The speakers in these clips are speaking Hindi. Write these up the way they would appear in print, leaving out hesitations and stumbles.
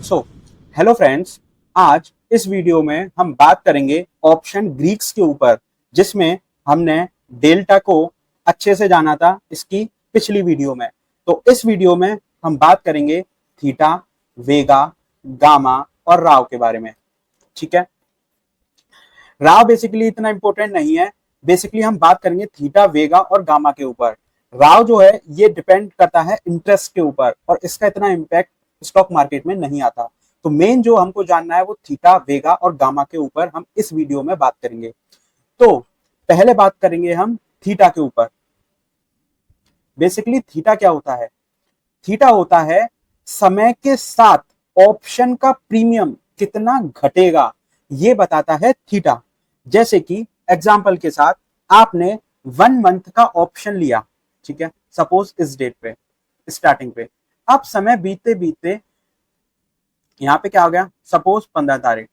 सो हेलो फ्रेंड्स, आज इस वीडियो में हम बात करेंगे ऑप्शन ग्रीक्स के ऊपर, जिसमें हमने डेल्टा को अच्छे से जाना था इसकी पिछली वीडियो में। तो इस वीडियो में हम बात करेंगे थीटा, वेगा, गामा और राव के बारे में। ठीक है, राव बेसिकली इतना इंपॉर्टेंट नहीं है। बेसिकली हम बात करेंगे थीटा, वेगा और गामा के ऊपर। राव जो है ये डिपेंड करता है इंटरेस्ट के ऊपर और इसका इतना इम्पैक्ट स्टॉक मार्केट में नहीं आता। तो मेन जो हमको जानना है वो थीटा, वेगा और गामा के ऊपर हम इस वीडियो में बात करेंगे। तो पहले बात करेंगे हम थीटा के ऊपर। बेसिकली थीटा क्या होता है? थीटा होता है समय के साथ ऑप्शन का प्रीमियम कितना घटेगा, ये बताता है थीटा। जैसे कि एग्जांपल के साथ आपने 1 मंथ का ऑप्शन लिया, ठीक है, सपोज इस डेट पे स्टार्टिंग पे। अब समय बीतते बीतते यहाँ पे क्या हो गया, सपोज 15 तारीख,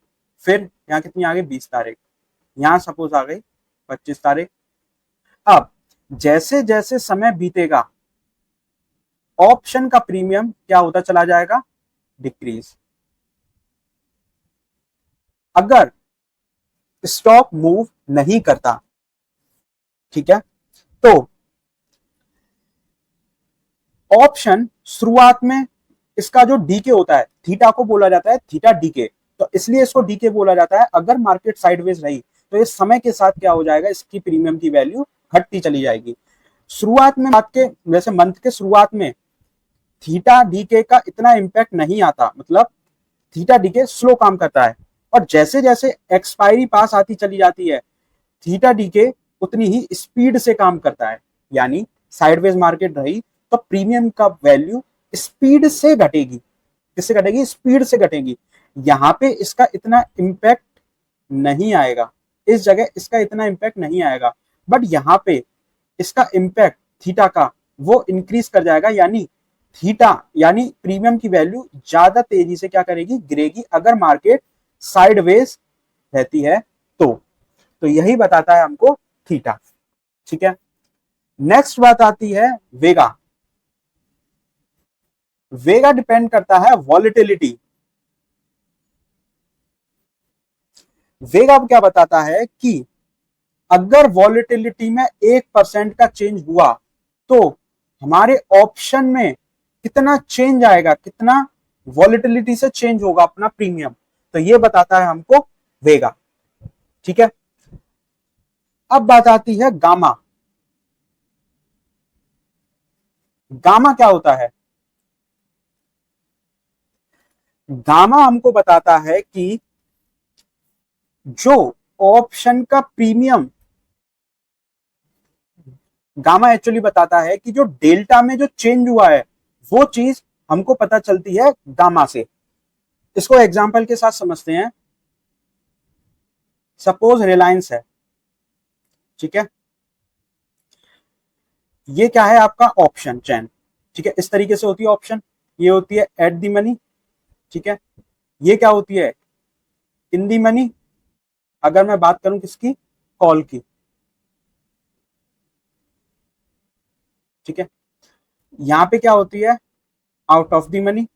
फिर यहाँ कितनी आ गई 20 तारीख, यहाँ सपोज आ गई 25 तारीख। अब जैसे जैसे समय बीतेगा ऑप्शन का प्रीमियम क्या होता चला जाएगा, डिक्रीज। अगर स्टॉक मूव नहीं करता, ठीक है, तो ऑप्शन शुरुआत में इसका जो डीके होता है, थीटा को बोला जाता है थीटा डीके, तो इसलिए इसको डीके बोला जाता है। अगर मार्केट साइडवेज रही तो ये समय के साथ क्या हो जाएगा, इसकी प्रीमियम की वैल्यू घटती चली जाएगी। शुरुआत में आपके वैसे मंथ के शुरुआत में थीटा डीके का इतना इंपैक्ट नहीं आता, मतलब थीटा डीके स्लो काम करता है। और जैसे जैसे एक्सपायरी पास आती चली जाती है, थीटा डीके उतनी ही स्पीड से काम करता है। यानी साइडवेज मार्केट रही तो प्रीमियम का वैल्यू स्पीड से घटेगी। किससे घटेगी? स्पीड से घटेगी। यहां पे इसका इतना इंपैक्ट नहीं आएगा, इस जगह इसका इतना इंपैक्ट नहीं आएगा, बट यहां पे इसका इंपैक्ट थीटा का वो इंक्रीज कर जाएगा। यानी थीटा यानी प्रीमियम की वैल्यू ज्यादा तेजी से क्या करेगी, गिरेगी, अगर मार्केट साइडवेज रहती है तो यही बताता है हमको थीटा। ठीक है, नेक्स्ट बात आती है वेगा। वेगा डिपेंड करता है वॉलेटिलिटी। वेगा क्या बताता है कि अगर वॉलेटिलिटी में 1% का चेंज हुआ तो हमारे ऑप्शन में कितना चेंज आएगा, कितना वॉलेटिलिटी से चेंज होगा अपना प्रीमियम, तो ये बताता है हमको वेगा। ठीक है, अब बात आती है गामा। गामा क्या होता है? गामा हमको बताता है कि जो ऑप्शन का प्रीमियम, गामा एक्चुअली बताता है कि जो डेल्टा में जो चेंज हुआ है वो चीज हमको पता चलती है गामा से। इसको एग्जांपल के साथ समझते हैं। सपोज रिलायंस है, ठीक है, ये क्या है आपका ऑप्शन चैन। ठीक है, इस तरीके से होती है ऑप्शन। ये होती है एट दी मनी, ठीक है, ये क्या होती है, इन दी मनी। अगर मैं बात करूं किसकी, कॉल की, ठीक है, यहां पे क्या होती है, आउट ऑफ दी मनी।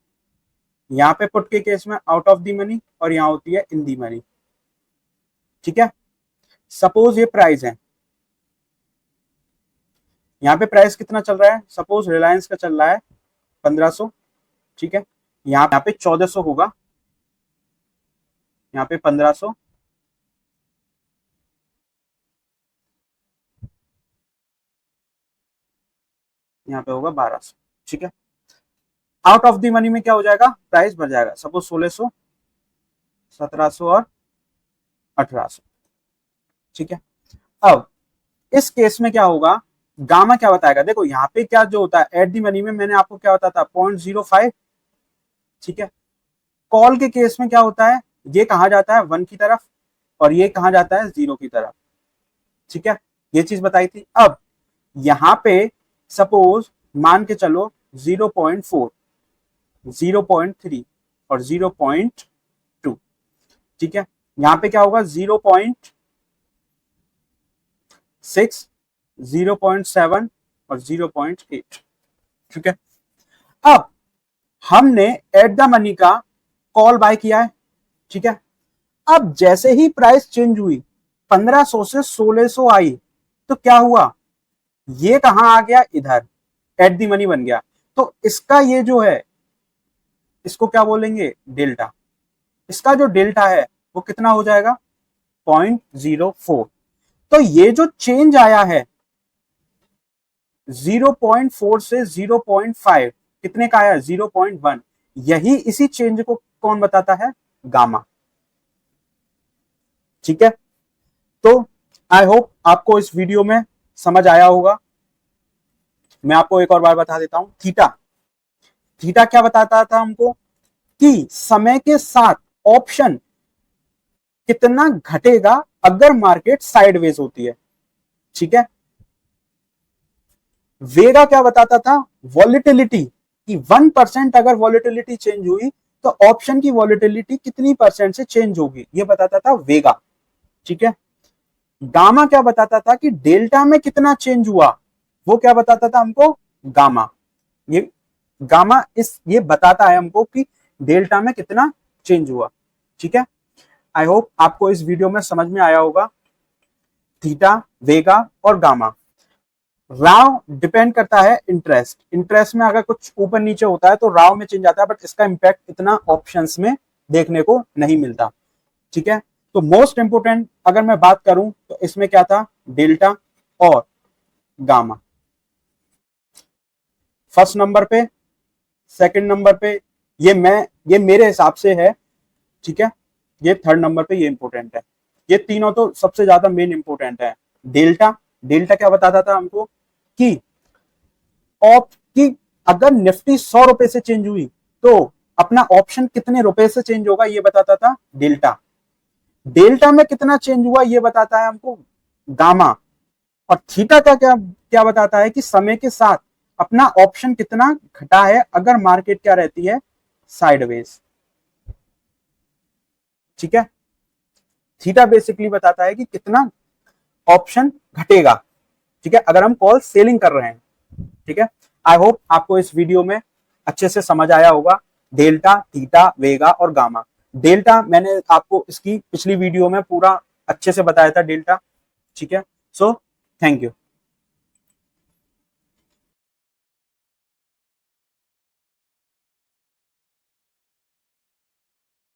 यहां पे पुट के केस में आउट ऑफ दी मनी और यहां होती है इन दी मनी। ठीक है, सपोज ये प्राइस है, यहाँ पे प्राइस कितना चल रहा है, सपोज रिलायंस का चल रहा है 1500, ठीक है, यहाँ पे 1400 होगा, यहाँ पे 1500, यहाँ पे होगा 1200। ठीक है, आउट ऑफ द मनी में क्या हो जाएगा, प्राइस बढ़ जाएगा, सपोज 1600, 1700 और 1800। ठीक है, अब इस केस में क्या होगा, गामा क्या बताएगा, देखो यहाँ पे क्या जो होता है एट दी मनी में मैंने आपको क्या बताया था 0.05। ठीक है, कॉल के केस में क्या होता है, ये कहा जाता है 1 की तरफ और ये कहा जाता है 0 की तरफ। ठीक है, ये चीज बताई थी। अब यहां पे सपोज मान के चलो 0.4, 0.3 और 0.2। ठीक है, यहां पे क्या होगा 0.6, 0.7 और 0.8। ठीक है, अब हमने एट द मनी का कॉल बाय किया है, ठीक है। अब जैसे ही प्राइस चेंज हुई 1500 से 1600 आई, तो क्या हुआ, ये कहां आ गया, इधर एट दी मनी बन गया। तो इसका ये जो है, इसको क्या बोलेंगे, डेल्टा। इसका जो डेल्टा है वो कितना हो जाएगा, 0.04। तो ये जो चेंज आया है 0.4 से 0.5, कितने का आया, 0.1, यही इसी चेंज को कौन बताता है, गामा, ठीक है। तो आई होप आपको इस वीडियो में समझ आया होगा। मैं आपको एक और बार बता देता हूं, थीटा, थीटा क्या बताता था हमको, कि समय के साथ ऑप्शन कितना घटेगा अगर मार्केट साइडवेज होती है, ठीक है। वेगा क्या बताता था, वॉलेटिलिटी, कि 1% अगर वॉलेटिलिटी चेंज हुई तो ऑप्शन की वॉलेटिलिटी कितनी परसेंट से चेंज होगी, ये बताता था वेगा, ठीक है। गामा क्या बताता था, कि डेल्टा में कितना चेंज हुआ, वो क्या बताता था हमको, गामा। ये गामा ये बताता है हमको कि डेल्टा में कितना चेंज हुआ, ठीक है। आई होप आपको इस वीडियो में समझ में आया होगा, थीटा, वेगा और गामा। राव डिपेंड करता है इंटरेस्ट, इंटरेस्ट में अगर कुछ ऊपर नीचे होता है तो राव में चेंज आता है, बट इसका इंपैक्ट इतना ऑप्शंस में देखने को नहीं मिलता, ठीक है। तो मोस्ट इंपोर्टेंट अगर मैं बात करूं तो इसमें क्या था, डेल्टा और गामा फर्स्ट नंबर पे, सेकंड नंबर पे ये मेरे हिसाब से है, ठीक है। ये थर्ड नंबर पे ये इंपॉर्टेंट है, ये तीनों तो सबसे ज्यादा मेन इंपॉर्टेंट है। डेल्टा, डेल्टा क्या बताता था हमको, कि अगर निफ्टी 100 रुपए से चेंज हुई तो अपना ऑप्शन कितने रुपए से चेंज होगा, ये बताता था डेल्टा। डेल्टा में कितना चेंज हुआ ये बताता है हमको गामा। और थीटा का क्या क्या बताता है, कि समय के साथ अपना ऑप्शन कितना घटा है अगर मार्केट क्या रहती है, साइडवेज, ठीक है। थीटा बेसिकली बताता है कि कितना ऑप्शन घटेगा, ठीक है, अगर हम कॉल सेलिंग कर रहे हैं, ठीक है। आई होप आपको इस वीडियो में अच्छे से समझ आया होगा, डेल्टा, थीटा, वेगा और गामा। डेल्टा मैंने आपको इसकी पिछली वीडियो में पूरा अच्छे से बताया था, डेल्टा, ठीक है। So thank you.